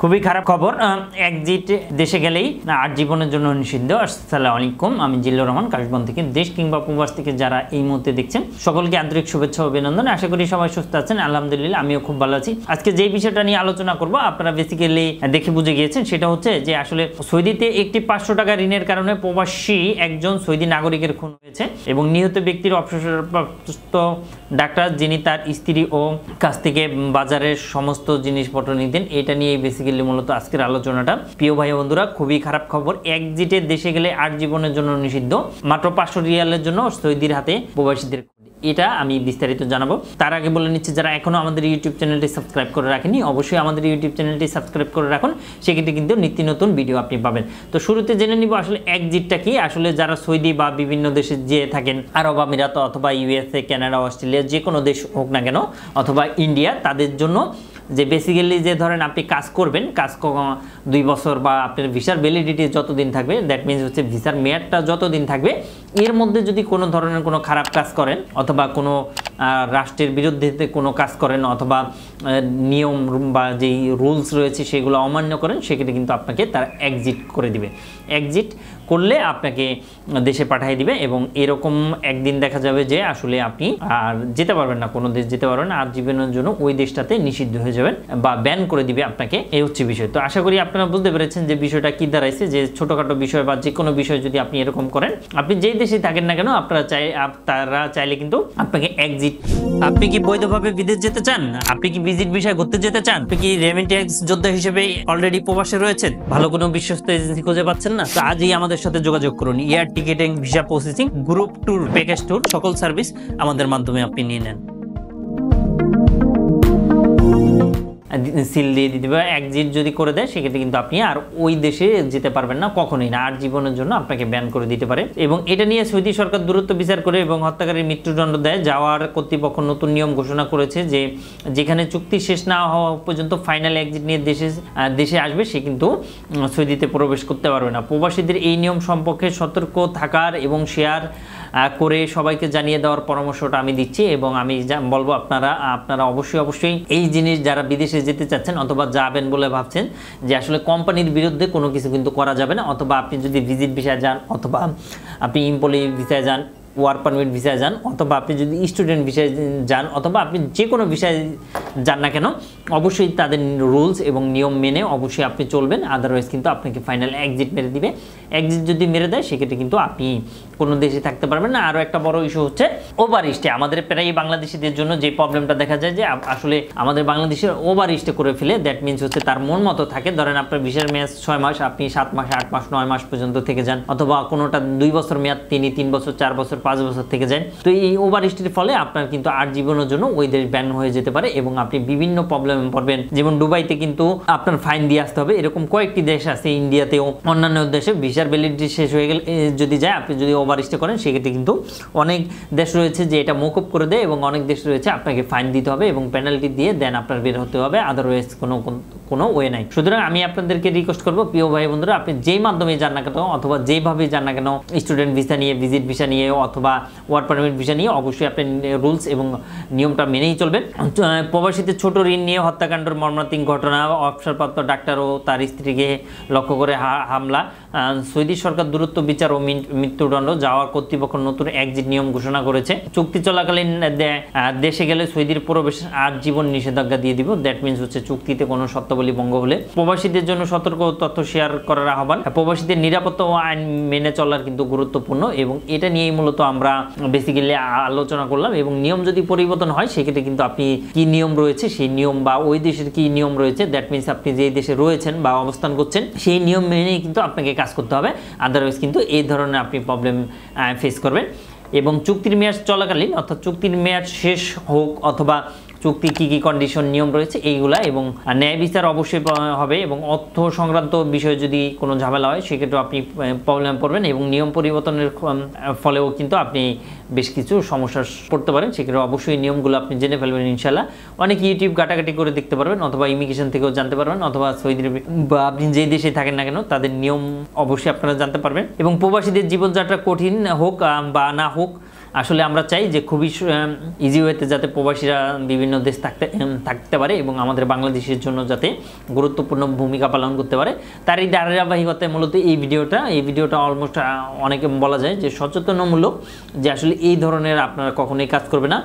খুবই খারাপ খবর, এক্সিট দেশে গেলেই আর জীবনের জন্য নিষিদ্ধ। আসসালামু আলাইকুম, আমি জিল্লুর রহমান কাশবন থেকে। দেশ কিংবা প্রবাস থেকে যারা এই মুহূর্তে দেখছেন সকলকে আন্তরিক শুভেচ্ছা ও অভিনন্দন। আশা করি সবাই সুস্থ আছেন। আলহামদুলিল্লাহ আমিও খুব ভালো আছি। আজকে যে বিষয়টা নিয়ে আলোচনা করব আপনারা বেসিক্যালি দেখে বুঝে গিয়েছেন, সেটা হচ্ছে যে আসলে সৌদিতে একটি 500 টাকা ঋণের কারণে প্রবাসী একজন সৌদি নাগরিকের খুন হয়েছে এবং নিহত ব্যক্তির অবসরপ্রাপ্ত ডাক্তার যিনি তার স্ত্রী ও কাছ থেকে বাজারের সমস্ত জিনিসপত্র নিতেন। এটা নিয়ে বেসিক্যালি মূলত আজকের আলোচনাটা। প্রিয় ভাই বন্ধুরা, খুবই খারাপ খবর। এক্সিটে দেশে গেলে আর জীবনের জন্য নিষিদ্ধ, মাত্র 500 রিয়ালের জন্য সৌদির হাতে প্রবাসীদের। এটা আমি বিস্তারিত জানাবো। তার আগে বলে নিচ্ছি, যারা এখনো আমাদের ইউটিউব চ্যানেলটি সাবস্ক্রাইব করে রাখেনি অবশ্যই আমাদের ইউটিউব চ্যানেলটি সাবস্ক্রাইব করে রাখুন, সেক্ষেত্রে কিন্তু নিত্য নতুন ভিডিও আপনি পাবেন। তো শুরুতে জেনে নিব আসলে এক্সিটটা কি। আসলে যারা সৌদি বা বিভিন্ন দেশে যেয়ে থাকেন, আরব আমিরাত অথবা ইউএসএ, কানাডা, অস্ট্রেলিয়া, যে কোনো দেশ হোক না কেন, অথবা ইন্ডিয়া, তাদের জন্য যে বেসিক্যালি যে ধরেন আপনি কাজ করবেন, কাজ 2 বছর বা আপনার ভিসার ভ্যালিডিটি যতদিন থাকবে, দ্যাট মিনস হচ্ছে ভিসার মেয়াদটা যতদিন থাকবে, এর মধ্যে যদি কোনো ধরনের কোনো খারাপ কাজ করেন অথবা কোনো রাষ্ট্রের বিরুদ্ধে কোনো কাজ করেন অথবা নিয়ম বা যেই রুলস রয়েছে সেগুলো অমান্য করেন, সেক্ষেত্রে কিন্তু আপনাকে তারা এক্সিট করে দিবে। এক্সিট করলে আপনাকে দেশে পাঠিয়ে দিবে এবং এরকম একদিন দেখা যাবে যে আসলে আপনি আর যেতে পারবেন না, কোনো দেশ যেতে পারবেন না, আর জীবনের জন্য ওই দেশটাতে নিষিদ্ধ হয়ে যাবেন বা ব্যান করে দিবে আপনাকে। এই হচ্ছে বিষয়। তো আশা করি আপনারা বুঝতে পেরেছেন যে বিষয়টা কি দাঁড়াইছে, যে ছোটোখাটো বিষয় বা যে কোনো বিষয় যদি আপনি এরকম করেন, আপনি যেই দেশে থাকেন না কেন, তারা চাইলে কিন্তু আপনাকে এক্সিট। আপনি কি বৈধভাবে বিদেশ যেতে চান? আপনি কি ভিজিট ভিসা ঘুরতে যেতে চান? আপনি কি রেমিটেন্স যোদ্ধা হিসেবে অলরেডি প্রবাসে রয়েছেন? ভালো কোনো বিশ্বস্ত এজেন্সি খুঁজে পাচ্ছেন না? তো আজই আমাদের সাথে যোগাযোগ করুন। Air ticketing, visa processing, group tour, package tour, সকল সার্ভিস আমাদের মাধ্যমে আপনি নিয়ে নেন। সিল দিয়ে দিতে পারে। এক্সিট যদি করে দেয় সেক্ষেত্রে কিন্তু আপনি আর ওই দেশে যেতে পারবেন না, কখনোই না, আর জীবনের জন্য আপনাকে ব্যান করে দিতে পারে। এবং এটা নিয়ে সৌদি সরকার দূরত্ব বিচার করে এবং হত্যাকারীর মৃত্যুদণ্ড দেয়। যাওয়ার কর্তৃপক্ষ নতুন নিয়ম ঘোষণা করেছে যে যেখানে চুক্তি শেষ না হওয়া পর্যন্ত ফাইনাল এক্সিট নিয়ে দেশে আসবে সে কিন্তু সৌদিতে প্রবেশ করতে পারবে না। প্রবাসীদের এই নিয়ম সম্পর্কে সতর্ক থাকার এবং শেয়ার করে সবাইকে জানিয়ে দেওয়ার পরামর্শটা আমি দিচ্ছি এবং আমি বলবো আপনারা অবশ্যই এই জিনিস যারা বিদেশে যেতে চাচ্ছেন অথবা যাবেন বলে ভাবছেন, যে আসলে কোম্পানির বিরুদ্ধে কোনো কিছু কিন্তু করা যাবে না, অথবা আপনি যদি ভিজিট ভিসায় যান অথবা আপনি এমপ্লয়ি ভিসায় যান, ওয়ার্ক পারমিট ভিসায় যান, অথবা আপনি যদি স্টুডেন্ট ভিসায় যান, অথবা আপনি যে কোনো ভিসায় যান না কেন, অবশ্যই তাদের রুলস এবং নিয়ম মেনে অবশ্যই আপনি চলবেন। আদারওয়াইজ কিন্তু আপনাকে ফাইনাল এক্সিট মেরে দিবে। এক্সিট যদি মেরে দেয় সেক্ষেত্রে কিন্তু আপনি কোনো দেশে থাকতে পারবেন না। আরও একটা বড় ইস্যু হচ্ছে ওভার স্টে। আমাদের প্রায় বাংলাদেশিদের জন্য যে প্রবলেমটা দেখা যায় যে আসলে আমাদের বাংলাদেশের ওভার স্টে করে ফেলে। দ্যাট মিনস হচ্ছে তার মন মতো থাকে। ধরেন আপনার ভিসার মেয়াদ 6 মাস, আপনি 7 মাস, 8 মাস, 9 মাস পর্যন্ত থেকে যান, অথবা কোনোটা 2 বছর মেয়াদ, 3 বছর, 4 বছর, 5 বছর থেকে যান। তো এই ওভার স্টের ফলে আপনার কিন্তু আর জীবনের জন্য ওই দেশ ব্যান হয়ে যেতে পারে এবং আপনি বিভিন্ন প্রবলেমে পড়বেন। যেমন দুবাইতে কিন্তু আপনার ফাইন দিয়ে আসতে হবে। এরকম কয়েকটি দেশ আছে, ইন্ডিয়াতেও, অন্যান্য দেশে ভিসার ভ্যালিডিটি শেষ হয়ে গেলে যদি যায়, আপনি যদি ওভার স্টে করেন, সেক্ষেত্রে কিন্তু অনেক দেশ রয়েছে যে এটা মওকুফ করে দেয় এবং অনেক দেশ রয়েছে আপনাকে ফাইন দিতে হবে এবং পেনাল্টি দিয়ে দেন আপনার বের হতে হবে। আদারওয়াইজ কোনো ওয়ে নাই। সুতরাং আমি আপনাদেরকে রিকোয়েস্ট করবো, প্রিয় ভাই বন্ধুরা, আপনি যেই মাধ্যমে যান না কেন অথবা যেইভাবেই যান না কেন, স্টুডেন্ট ভিসা নিয়ে, ভিজিট ভিসা নিয়ে অথবা ওয়ার্ক পারমিট ভিসা নিয়ে, অবশ্যই আপনি রুলস এবং নিয়মটা মেনেই চলবেন। প্রবাসীদের ছোট ঋণ নিয়ে হত্যাকাণ্ডের মর্মান্তিক ঘটনা, অবসরপ্রাপ্ত ডাক্তার ও তার স্ত্রীকে লক্ষ্য করে হামলা, সৌদি সরকার দূরত্ব বিচার ও মৃত্যুদণ্ড, যাওয়ার কর্তৃপক্ষ নতুন এক্সিট নিয়ম ঘোষণা করেছে। চুক্তি চলাকালীন দেশে গেলে সৌদির প্রবেশ আর জীবন নিষেধাজ্ঞা দিয়ে দিব। দ্যাট মিনস হচ্ছে চুক্তিতে কোনো শর্তাবলী ভঙ্গ হলে। প্রবাসীদের জন্য সতর্ক তথ্য শেয়ার করার আহ্বান। প্রবাসীদের নিরাপত্তা ও আইন মেনে চলার কিন্তু গুরুত্বপূর্ণ এবং এটা নিয়েই মূলত আমরা বেসিক্যালি আলোচনা করলাম। এবং নিয়ম যদি পরিবর্তন হয় সেক্ষেত্রে কিন্তু আপনি কি নিয়ম রয়েছে সেই নিয়ম বা ওই দেশের কি নিয়ম রয়েছে, দ্যাট মিনস আপনি যে দেশে রয়েছেন বা অবস্থান করছেন সেই নিয়ম মেনেই কিন্তু আপনাকে কাজ করতে হবে। আদারওয়াইজ কিন্তু এই ধরনের আপনি প্রবলেম ফেস করবেন। এবং চুক্তির মেয়াদ চলাকালীন, অর্থাৎ চুক্তির মেয়াদ শেষ হোক অথবা চুক্তির কী কন্ডিশন নিয়ম রয়েছে এইগুলা, এবং ন্যায় বিচার অবশ্যই হবে এবং অর্থ সংক্রান্ত বিষয়ে যদি কোনো ঝামেলা হয় সেক্ষেত্রে আপনি প্রবলেম পড়বেন এবং নিয়ম পরিবর্তনের ফলেও কিন্তু আপনি বেশ কিছু সমস্যার পড়তে পারেন। সেক্ষেত্রে অবশ্যই নিয়মগুলো আপনি জেনে ফেলবেন ইনশাল্লাহ। অনেক ইউটিউব ঘাটাঘাটি করে দেখতে পারবেন অথবা ইমিগ্রেশন থেকেও জানতে পারবেন, অথবা সৌদি বা আপনি যেই দেশে থাকেন না কেন তাদের নিয়ম অবশ্যই আপনারা জানতে পারবেন। এবং প্রবাসীদের জীবনযাত্রা কঠিন হোক বা না হোক, আসলে আমরা চাই যে খুবই ইজি ওয়েতে যাতে প্রবাসীরা বিভিন্ন দেশ থাকতে পারে এবং আমাদের বাংলাদেশের জন্য যাতে গুরুত্বপূর্ণ ভূমিকা পালন করতে পারে, তারই ধারাবাহিকতায় মূলত এই ভিডিওটা অলমোস্ট অনেকে বলা যায় যে সচেতনমূলক, যে আসলে এই ধরনের আপনারা কখনোই কাজ করবে না,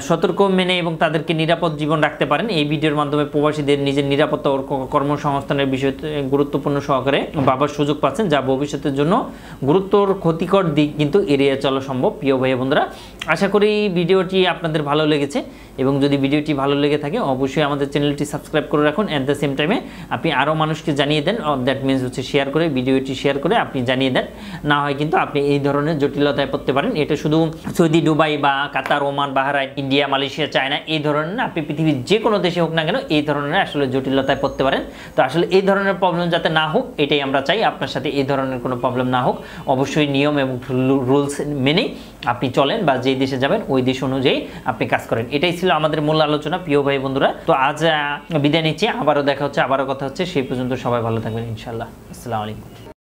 সতর্ক মেনে এবং তাদেরকে নিরাপদ জীবন রাখতে পারেন। এই ভিডিওর মাধ্যমে প্রবাসীদের নিজের নিরাপত্তা ও কর্মসংস্থানের বিষয়ে গুরুত্বপূর্ণ সহকারে ভাবার সুযোগ পাচ্ছেন, যা ভবিষ্যতের জন্য গুরুত্বর ক্ষতিকর দিক কিন্তু এড়িয়ে চলা সম্ভব। প্রিয় ভাই বন্ধুরা, আশা করি ভিডিওটি আপনাদের ভালো লেগেছে এবং যদি ভিডিওটি ভালো লেগে থাকে অবশ্যই আমাদের চ্যানেলটি সাবস্ক্রাইব করে রাখুন। অ্যাট দ্য সেম টাইমে আপনি আরও মানুষকে জানিয়ে দেন, দ্যাট মিনস হচ্ছে শেয়ার করে, ভিডিওটি শেয়ার করে আপনি জানিয়ে দেন। না হয় কিন্তু আপনি এই ধরনের জটিলতায় পড়তে পারেন। এটা শুধু সৌদি, দুবাই বা Qatar, Oman, Bahrain, India, Malaysia, China এই ধরনের না, আপনি পৃথিবীর যে কোনো দেশে হোক না কেন এই ধরনের আসলে জটিলতায় পড়তে পারেন। তো আসলে এই ধরনের প্রবলেম যাতে না হোক এটাই আমরা চাই, আপনার সাথে এই ধরনের কোনো প্রবলেম না হোক। অবশ্যই নিয়ম এবং রুলস মেনেই আপনি চলেন বা যেই দেশে যাবেন ওই দেশ অনুযায়ী আপনি কাজ করেন। এটাই ছিল আমাদের মূল আলোচনা প্রিয় ভাই বন্ধুরা। তো আজ বিদায় নিচ্ছি, আবারও দেখা হচ্ছে, আবারও কথা হচ্ছে। সেই পর্যন্ত সবাই ভালো থাকবেন ইনশাআল্লাহ। আসসালামু আলাইকুম।